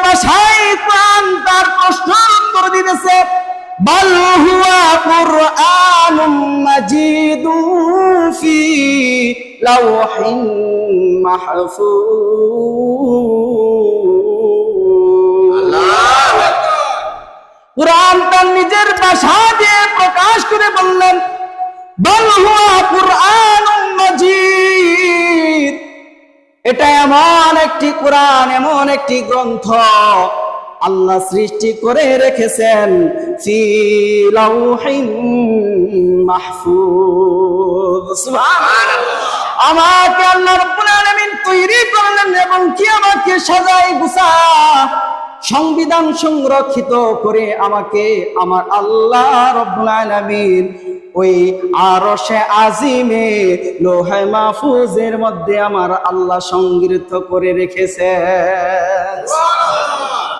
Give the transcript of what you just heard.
ভাষায় কোরআন তার প্রশ্নের উত্তর দিতেছে, বাল হুয়া কুরআনুম মাজিদুন ফি লাওহিন মাহফুজ। আল্লাহু আকবার। কুরআন তার নিজের ভাষা দিয়ে প্রকাশ করে বললেন, বাল হুয়া কুরআনুম মাজিদ, এটা এমন একটি কোরআন, এমন একটি গ্রন্থ আল্লাহ সৃষ্টি করে রেখেছেন ফি লাওহিন মাহফুজ। সুবহানাল্লাহ। আমাকে আল্লাহ রাব্বুল আলামিন তৈরি করলেন এবং কি আমাকে সাজাই গুছা সংবিধান সংরক্ষিত করে আমাকে আমার আল্লাহ রাব্বুল আলামিন ওই আরশে আজিমে লোহে মাহফুজের মধ্যে আমার আল্লাহ সংগৃহীত করে রেখেছে।